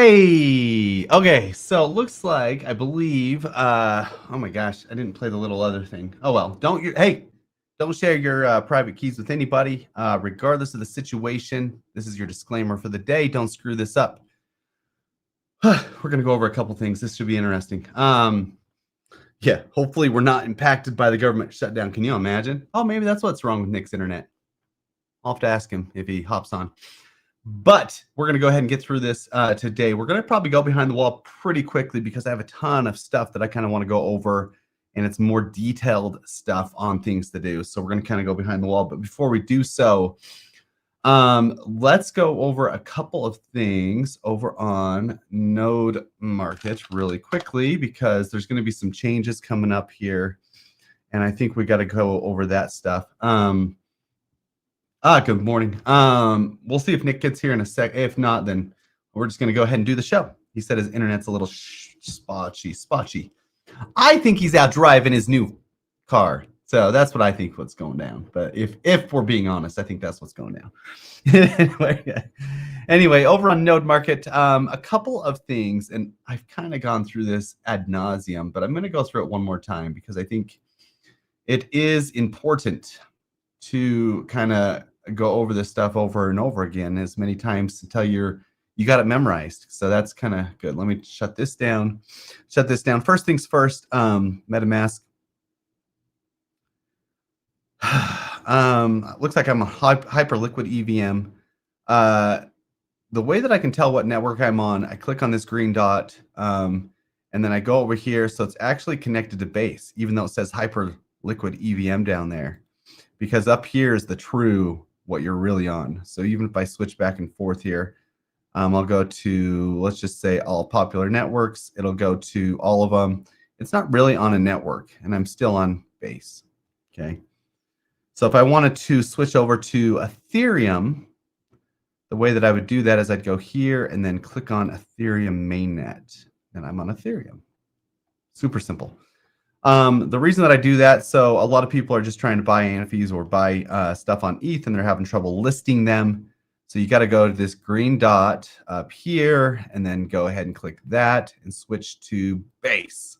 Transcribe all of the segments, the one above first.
Hey, okay, so it looks like I believe oh my gosh, I didn't play the little other thing. Oh well, don't share your private keys with anybody, regardless of the situation. This is your disclaimer for the day. Don't screw this up. We're gonna go over a couple things. This should be interesting. Yeah, hopefully we're not impacted by the government shutdown. Can you imagine? Oh, maybe that's what's wrong with Nick's internet. I'll have to ask him if he hops on. But we're going to go ahead and get through this today. We're going to probably go behind the wall pretty quickly because I have a ton of stuff that I kind of want to go over, and it's more detailed stuff on things to do. So we're going to kind of go behind the wall. But before we do so, let's go over a couple of things over on Node Market really quickly because there's going to be some changes coming up here, and I think we got to go over that stuff. Good morning. We'll see if Nick gets here in a sec. If not, then we're just gonna go ahead and do the show. He said his internet's a little spotchy. I think he's out driving his new car. So that's what I think what's going down. But if we're being honest, I think that's what's going down. anyway, over on Node Market, a couple of things, and I've kind of gone through this ad nauseum, but I'm gonna go through it one more time because I think it is important to kind of go over this stuff over and over again as many times until you got it memorized. So that's kind of good. Let me shut this down. First things first, MetaMask. Looks like I'm a Hyperliquid EVM. The way that I can tell what network I'm on, I click on this green dot, and then I go over here. So it's actually connected to Base, even though it says Hyperliquid EVM down there. Because up here is the true what you're really on. So even if I switch back and forth here, I'll go to, let's just say all popular networks. It'll go to all of them. It's not really on a network, and I'm still on Base. Okay. So if I wanted to switch over to Ethereum, the way that I would do that is I'd go here and then click on Ethereum mainnet, and I'm on Ethereum. Super simple. The reason that I do that, so a lot of people are just trying to buy ANFIs or buy stuff on ETH, and they're having trouble listing them. So you got to go to this green dot up here, and then go ahead and click that and switch to Base,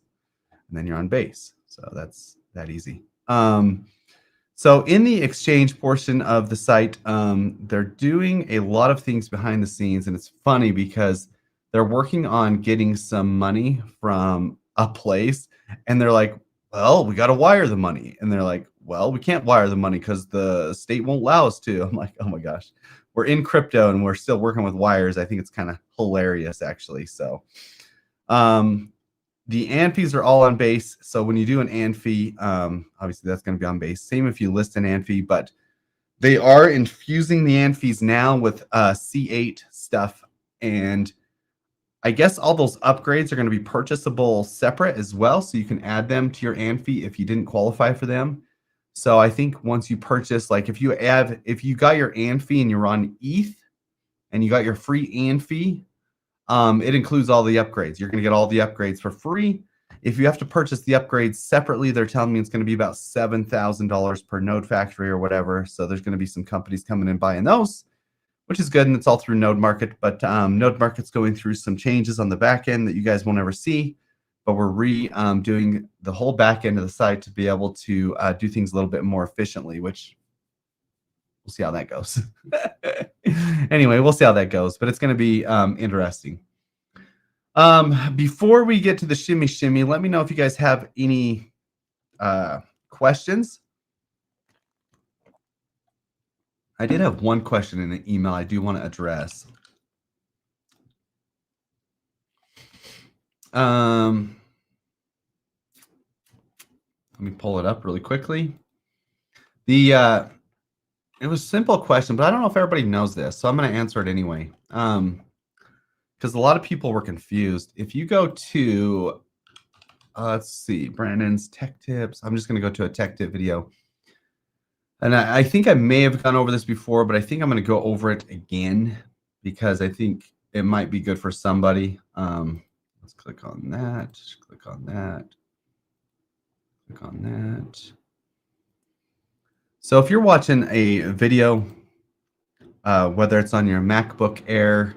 and then you're on Base. So that's that easy. So in the exchange portion of the site, they're doing a lot of things behind the scenes, and it's funny because they're working on getting some money from a place, and they're like, well, we got to wire the money. And they're like, well, we can't wire the money because the state won't allow us to. I'm like, oh my gosh, we're in crypto and we're still working with wires. I think it's kind of hilarious, actually. So the ANFIs are all on Base. So when you do an ANFI, obviously that's going to be on Base. Same if you list an ANFI, but they are infusing the ANFIs now with C8 stuff. And I guess all those upgrades are going to be purchasable separate as well. So you can add them to your ANFI if you didn't qualify for them. So I think once you purchase, like if you got your ANFI and you're on ETH and you got your free ANFI, it includes all the upgrades. You're going to get all the upgrades for free. If you have to purchase the upgrades separately, they're telling me it's going to be about $7,000 per Node Factory or whatever. So there's going to be some companies coming in buying those, which is good, and it's all through Node Market. But Node Market's going through some changes on the back end that you guys won't ever see. But we're doing the whole back end of the site to be able to do things a little bit more efficiently, which we'll see how that goes. Anyway, we'll see how that goes, but it's going to be interesting. Before we get to the shimmy, let me know if you guys have any questions. I did have one question in the email I do want to address. Let me pull it up really quickly. It was a simple question, but I don't know if everybody knows this, so I'm going to answer it anyway. Because a lot of people were confused. If you go to, let's see, Brandon's Tech Tips. I'm just going to go to a Tech Tip video. And I think I may have gone over this before, but I think I'm going to go over it again because I think it might be good for somebody. Let's click on that. Click on that. Click on that. So if you're watching a video, whether it's on your MacBook Air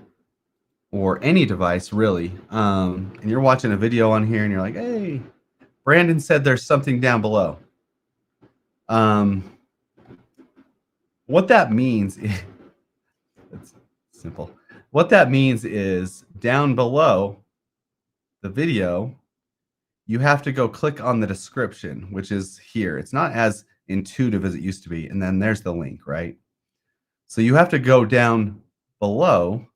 or any device really, and you're watching a video on here and you're like, hey, Brandon said there's something down below. What that means is, it's simple. What that means is down below the video, you have to go click on the description, which is here. It's not as intuitive as it used to be. And then there's the link, right? So you have to go down below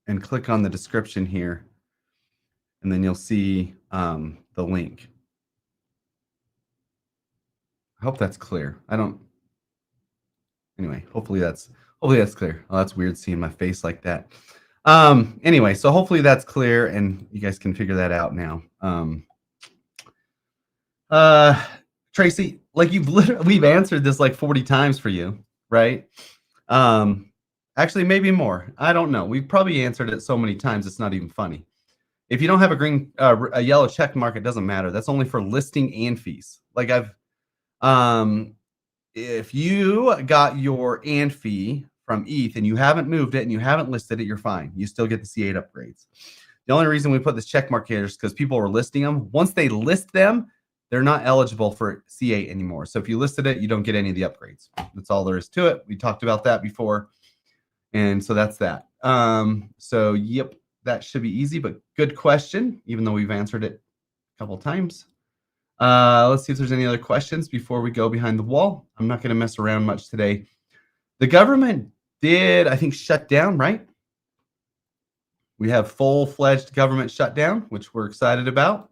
and click on the description here. And then you'll see the link. I hope that's clear. Anyway, hopefully that's clear. Oh, that's weird seeing my face like that. Anyway, so hopefully that's clear and you guys can figure that out now. Tracy, like we've answered this like 40 times for you, right? Actually, maybe more. I don't know. We've probably answered it so many times it's not even funny. If you don't have a yellow check mark, it doesn't matter. That's only for listing and fees. Like if you got your and fee from ETH and you haven't moved it and you haven't listed it, you're fine. You still get the C8 upgrades. The only reason we put this check mark here is because people were listing them. Once they list them, they're not eligible for C8 anymore. So if you listed it, you don't get any of the upgrades. That's all there is to it. We talked about that before. And so that's that. So yep, that should be easy, but good question, even though we've answered it a couple times. Let's see if there's any other questions before we go behind the wall. I'm not going to mess around much today. The government did, I think, shut down, right? We have full-fledged government shutdown, which we're excited about.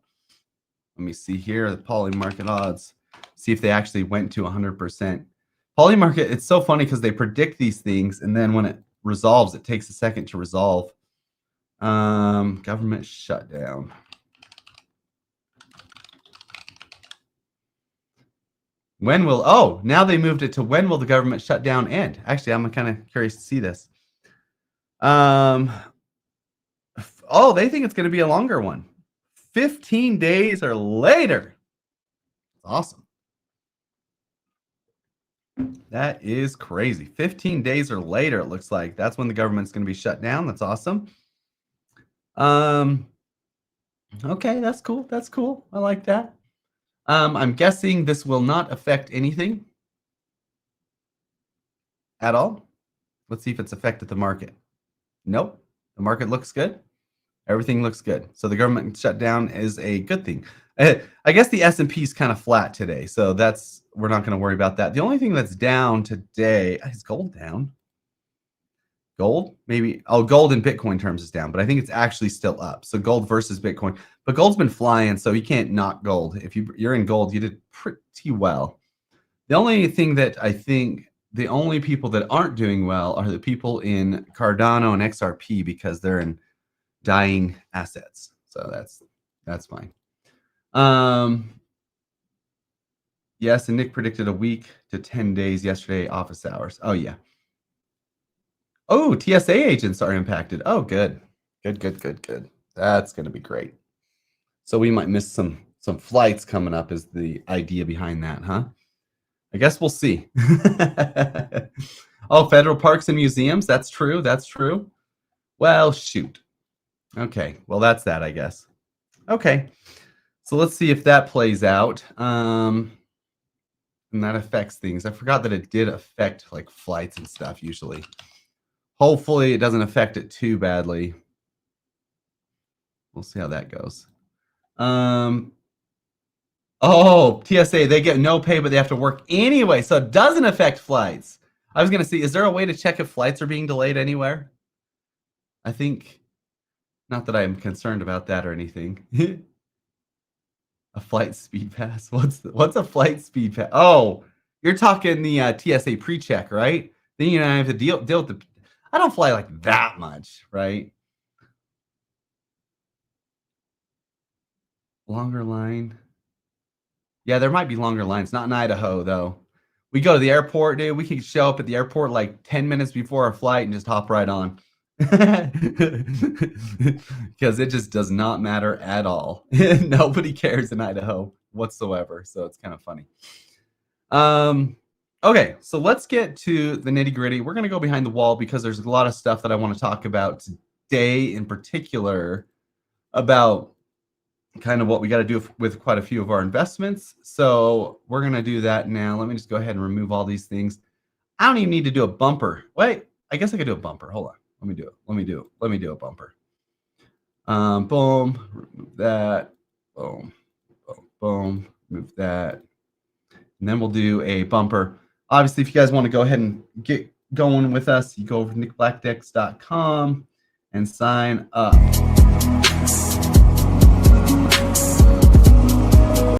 Let me see here, the Polymarket odds. See if they actually went to 100%. Polymarket, it's so funny because they predict these things, and then when it resolves, it takes a second to resolve. Government shutdown. Now they moved it to when will the government shutdown end? Actually, I'm kind of curious to see this. They think it's going to be a longer one. 15 days or later. Awesome. That is crazy. 15 days or later, it looks like. That's when the government's going to be shut down. That's awesome. Okay, that's cool. That's cool. I like that. I'm guessing this will not affect anything at all. Let's see if it's affected the market. Nope. The market looks good. Everything looks good. So the government shutdown is a good thing. I guess the S&P is kind of flat today. So we're not going to worry about that. The only thing that's down today, is gold down? Gold? Maybe. Oh, gold in Bitcoin terms is down, but I think it's actually still up. So gold versus Bitcoin. But gold's been flying, so you can't knock gold. If you're in gold, you did pretty well. The only thing that I think the only people that aren't doing well are the people in Cardano and XRP because they're in dying assets. So that's fine. Yes, and Nick predicted a week to 10 days yesterday, office hours. Oh, yeah. Oh, TSA agents are impacted. Oh, good. Good. That's going to be great. So we might miss some flights coming up is the idea behind that, huh? I guess we'll see. Oh, federal parks and museums. That's true. Well, shoot. Okay. Well, that's that, I guess. Okay. So let's see if that plays out. And that affects things. I forgot that it did affect like flights and stuff usually. Hopefully it doesn't affect it too badly. We'll see how that goes. Oh, TSA, they get no pay, but they have to work anyway. So it doesn't affect flights. I was going to see, is there a way to check if flights are being delayed anywhere? I think, not that I'm concerned about that or anything. A flight speed pass. What's a flight speed pass? Oh, you're talking the TSA pre-check, right? Then you don't have to deal with the. I don't fly like that much, right? Longer line. Yeah, there might be longer lines. Not in Idaho though. We go to the airport, dude. We can show up at the airport like 10 minutes before our flight and just hop right on. Because it just does not matter at all. Nobody cares in Idaho whatsoever. So it's kind of funny. Okay, so let's get to the nitty gritty. We're going to go behind the wall because there's a lot of stuff that I want to talk about today, in particular about kind of what we got to do with quite a few of our investments. So we're going to do that now. Let me just go ahead and remove all these things. I don't even need to do a bumper. Wait, I guess I could do a bumper. Hold on. Let me do it. Let me do a bumper. Boom, remove that. Boom, boom, boom, move that. And then we'll do a bumper. Obviously, if you guys want to go ahead and get going with us, you go over to nickblackdecks.com and sign up.